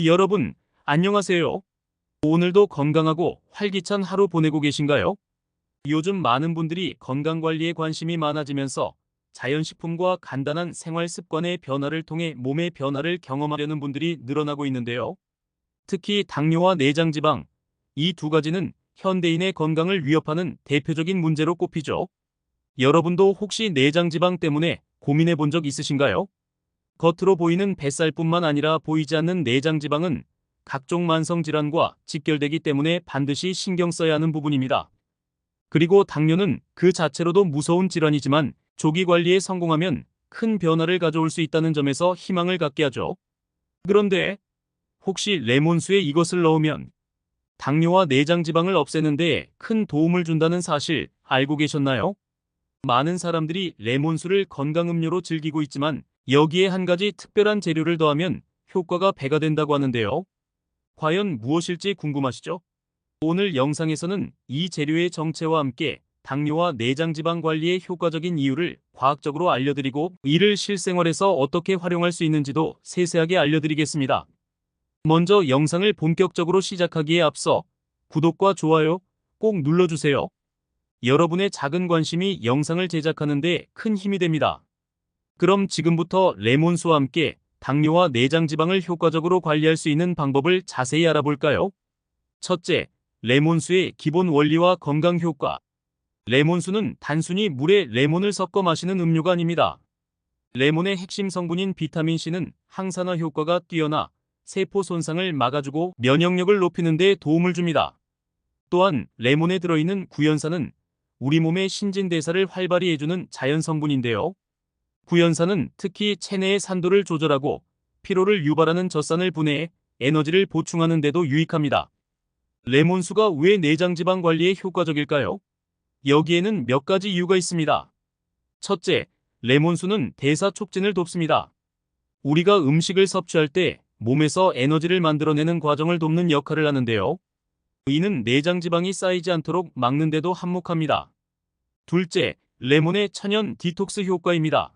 여러분, 안녕하세요. 오늘도 건강하고 활기찬 하루 보내고 계신가요? 요즘 많은 분들이 건강관리에 관심이 많아지면서 자연식품과 간단한 생활 습관의 변화를 통해 몸의 변화를 경험하려는 분들이 늘어나고 있는데요. 특히 당뇨와 내장지방, 이 두 가지는 현대인의 건강을 위협하는 대표적인 문제로 꼽히죠. 여러분도 혹시 내장지방 때문에 고민해 본 적 있으신가요? 겉으로 보이는 뱃살뿐만 아니라 보이지 않는 내장지방은 각종 만성질환과 직결되기 때문에 반드시 신경 써야 하는 부분입니다. 그리고 당뇨는 그 자체로도 무서운 질환이지만 조기 관리에 성공하면 큰 변화를 가져올 수 있다는 점에서 희망을 갖게 하죠. 그런데 혹시 레몬수에 이것을 넣으면 당뇨와 내장지방을 없애는 데 큰 도움을 준다는 사실 알고 계셨나요? 많은 사람들이 레몬수를 건강음료로 즐기고 있지만 여기에 한 가지 특별한 재료를 더하면 효과가 배가 된다고 하는데요. 과연 무엇일지 궁금하시죠? 오늘 영상에서는 이 재료의 정체와 함께 당뇨와 내장지방 관리의 효과적인 이유를 과학적으로 알려드리고 이를 실생활에서 어떻게 활용할 수 있는지도 세세하게 알려드리겠습니다. 먼저 영상을 본격적으로 시작하기에 앞서 구독과 좋아요 꼭 눌러주세요. 여러분의 작은 관심이 영상을 제작하는 데 큰 힘이 됩니다. 그럼 지금부터 레몬수와 함께 당뇨와 내장지방을 효과적으로 관리할 수 있는 방법을 자세히 알아볼까요? 첫째, 레몬수의 기본 원리와 건강 효과. 레몬수는 단순히 물에 레몬을 섞어 마시는 음료가 아닙니다. 레몬의 핵심 성분인 비타민 C는 항산화 효과가 뛰어나 세포 손상을 막아주고 면역력을 높이는 데 도움을 줍니다. 또한 레몬에 들어있는 구연산은 우리 몸의 신진대사를 활발히 해주는 자연 성분인데요. 구연산은 특히 체내의 산도를 조절하고 피로를 유발하는 젖산을 분해해 에너지를 보충하는 데도 유익합니다. 레몬수가 왜 내장지방 관리에 효과적일까요? 여기에는 몇 가지 이유가 있습니다. 첫째, 레몬수는 대사 촉진을 돕습니다. 우리가 음식을 섭취할 때 몸에서 에너지를 만들어내는 과정을 돕는 역할을 하는데요. 이는 내장지방이 쌓이지 않도록 막는 데도 한몫합니다. 둘째, 레몬의 천연 디톡스 효과입니다.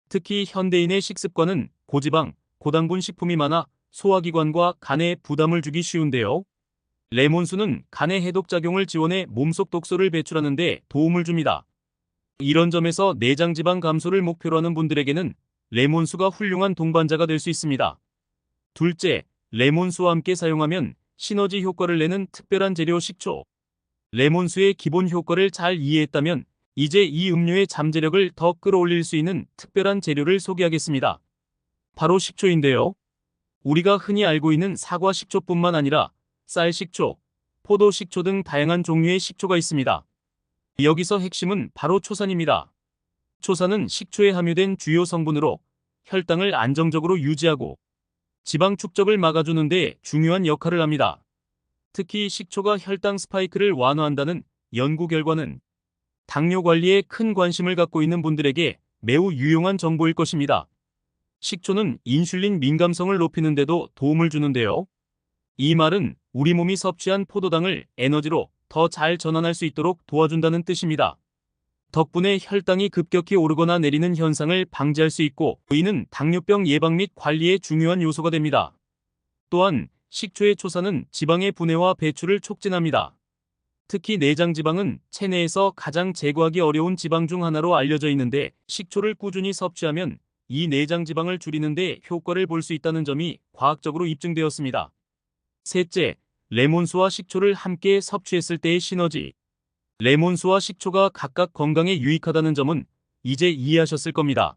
특히 현대인의 식습관은 고지방, 고당분 식품이 많아 소화기관과 간에 부담을 주기 쉬운데요. 레몬수는 간의 해독작용을 지원해 몸속 독소를 배출하는 데 도움을 줍니다. 이런 점에서 내장지방 감소를 목표로 하는 분들에게는 레몬수가 훌륭한 동반자가 될 수 있습니다. 둘째, 레몬수와 함께 사용하면 시너지 효과를 내는 특별한 재료 식초. 레몬수의 기본 효과를 잘 이해했다면 이제 이 음료의 잠재력을 더 끌어올릴 수 있는 특별한 재료를 소개하겠습니다. 바로 식초인데요. 우리가 흔히 알고 있는 사과 식초뿐만 아니라 쌀 식초, 포도 식초 등 다양한 종류의 식초가 있습니다. 여기서 핵심은 바로 초산입니다. 초산은 식초에 함유된 주요 성분으로 혈당을 안정적으로 유지하고 지방 축적을 막아주는 데 중요한 역할을 합니다. 특히 식초가 혈당 스파이크를 완화한다는 연구 결과는 당뇨 관리에 큰 관심을 갖고 있는 분들에게 매우 유용한 정보일 것입니다. 식초는 인슐린 민감성을 높이는 데도 도움을 주는데요. 이 말은 우리 몸이 섭취한 포도당을 에너지로 더 잘 전환할 수 있도록 도와준다는 뜻입니다. 덕분에 혈당이 급격히 오르거나 내리는 현상을 방지할 수 있고 이는 당뇨병 예방 및 관리에 중요한 요소가 됩니다. 또한 식초의 초산은 지방의 분해와 배출을 촉진합니다. 특히 내장지방은 체내에서 가장 제거하기 어려운 지방 중 하나로 알려져 있는데 식초를 꾸준히 섭취하면 이 내장지방을 줄이는 데 효과를 볼 수 있다는 점이 과학적으로 입증되었습니다. 셋째, 레몬수와 식초를 함께 섭취했을 때의 시너지. 레몬수와 식초가 각각 건강에 유익하다는 점은 이제 이해하셨을 겁니다.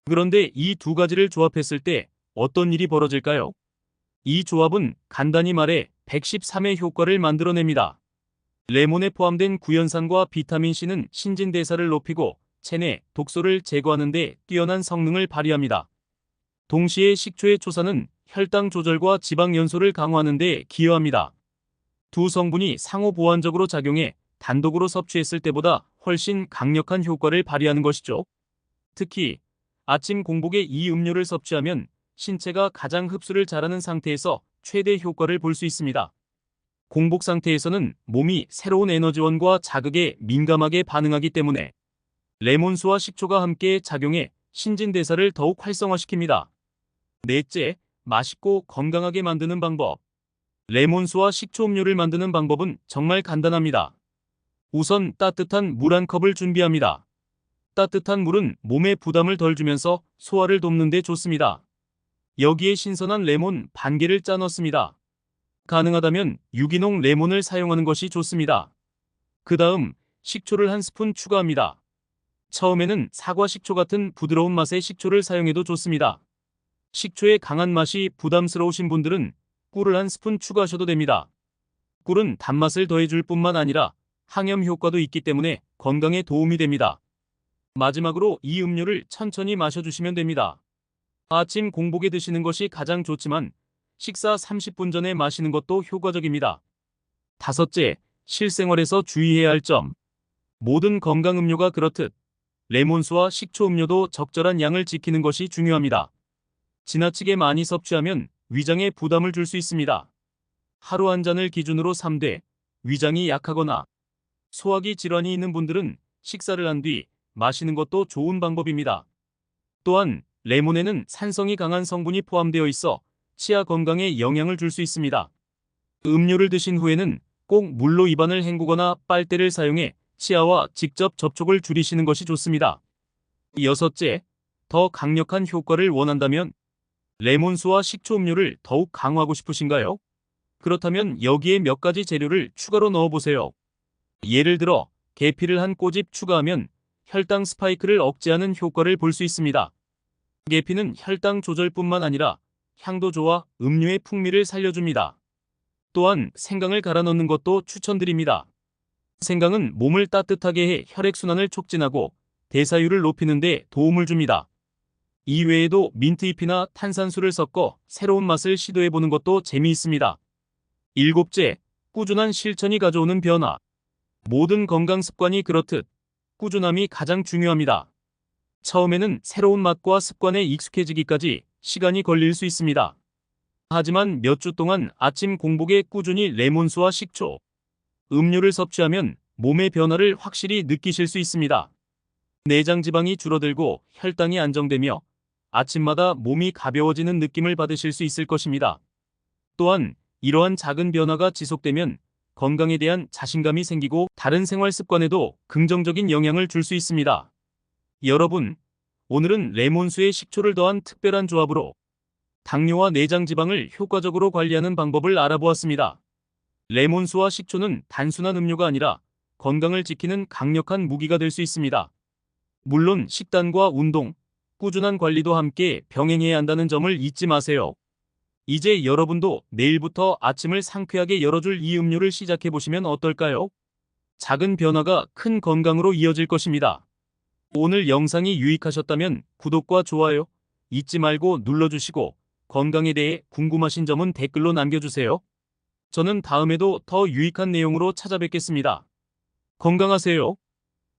그런데 이 두 가지를 조합했을 때 어떤 일이 벌어질까요? 이 조합은 간단히 말해 113의 효과를 만들어냅니다. 레몬에 포함된 구연산과 비타민C는 신진대사를 높이고 체내 독소를 제거하는 데 뛰어난 성능을 발휘합니다. 동시에 식초의 초산은 혈당 조절과 지방 연소를 강화하는 데 기여합니다. 두 성분이 상호 보완적으로 작용해 단독으로 섭취했을 때보다 훨씬 강력한 효과를 발휘하는 것이죠. 특히 아침 공복에 이 음료를 섭취하면 신체가 가장 흡수를 잘하는 상태에서 최대 효과를 볼 수 있습니다. 공복 상태에서는 몸이 새로운 에너지원과 자극에 민감하게 반응하기 때문에 레몬수와 식초가 함께 작용해 신진대사를 더욱 활성화시킵니다. 넷째, 맛있고 건강하게 만드는 방법. 레몬수와 식초 음료를 만드는 방법은 정말 간단합니다. 우선 따뜻한 물 한 컵을 준비합니다. 따뜻한 물은 몸에 부담을 덜 주면서 소화를 돕는 데 좋습니다. 여기에 신선한 레몬 반 개를 짜 넣습니다. 가능하다면 유기농 레몬을 사용하는 것이 좋습니다. 그 다음 식초를 한 스푼 추가합니다. 처음에는 사과 식초 같은 부드러운 맛의 식초를 사용해도 좋습니다. 식초의 강한 맛이 부담스러우신 분들은 꿀을 한 스푼 추가하셔도 됩니다. 꿀은 단맛을 더해줄 뿐만 아니라 항염 효과도 있기 때문에 건강에 도움이 됩니다. 마지막으로 이 음료를 천천히 마셔주시면 됩니다. 아침 공복에 드시는 것이 가장 좋지만 식사 30분 전에 마시는 것도 효과적입니다. 다섯째, 실생활에서 주의해야 할 점. 모든 건강 음료가 그렇듯 레몬수와 식초 음료도 적절한 양을 지키는 것이 중요합니다. 지나치게 많이 섭취하면 위장에 부담을 줄 수 있습니다. 하루 한 잔을 기준으로 3대, 위장이 약하거나 소화기 질환이 있는 분들은 식사를 한 뒤 마시는 것도 좋은 방법입니다. 또한 레몬에는 산성이 강한 성분이 포함되어 있어 치아 건강에 영향을 줄 수 있습니다. 음료를 드신 후에는 꼭 물로 입안을 헹구거나 빨대를 사용해 치아와 직접 접촉을 줄이시는 것이 좋습니다. 여섯째, 더 강력한 효과를 원한다면 레몬수와 식초 음료를 더욱 강화하고 싶으신가요? 그렇다면 여기에 몇 가지 재료를 추가로 넣어보세요. 예를 들어 계피를 한 꼬집 추가하면 혈당 스파이크를 억제하는 효과를 볼 수 있습니다. 계피는 혈당 조절뿐만 아니라 향도 좋아 음료의 풍미를 살려줍니다. 또한 생강을 갈아 넣는 것도 추천드립니다. 생강은 몸을 따뜻하게 해 혈액순환을 촉진하고 대사율을 높이는 데 도움을 줍니다. 이외에도 민트잎이나 탄산수를 섞어 새로운 맛을 시도해보는 것도 재미있습니다. 일곱째, 꾸준한 실천이 가져오는 변화. 모든 건강 습관이 그렇듯 꾸준함이 가장 중요합니다. 처음에는 새로운 맛과 습관에 익숙해지기까지 시간이 걸릴 수 있습니다. 하지만 몇 주 동안 아침 공복에 꾸준히 레몬수와 식초, 음료를 섭취하면 몸의 변화를 확실히 느끼실 수 있습니다. 내장 지방이 줄어들고 혈당이 안정되며 아침마다 몸이 가벼워지는 느낌을 받으실 수 있을 것입니다. 또한 이러한 작은 변화가 지속되면 건강에 대한 자신감이 생기고 다른 생활 습관에도 긍정적인 영향을 줄 수 있습니다. 여러분, 오늘은 레몬수에 식초를 더한 특별한 조합으로 당뇨와 내장 지방을 효과적으로 관리하는 방법을 알아보았습니다. 레몬수와 식초는 단순한 음료가 아니라 건강을 지키는 강력한 무기가 될 수 있습니다. 물론 식단과 운동, 꾸준한 관리도 함께 병행해야 한다는 점을 잊지 마세요. 이제 여러분도 내일부터 아침을 상쾌하게 열어줄 이 음료를 시작해보시면 어떨까요? 작은 변화가 큰 건강으로 이어질 것입니다. 오늘 영상이 유익하셨다면 구독과 좋아요 잊지 말고 눌러주시고 건강에 대해 궁금하신 점은 댓글로 남겨주세요. 저는 다음에도 더 유익한 내용으로 찾아뵙겠습니다. 건강하세요.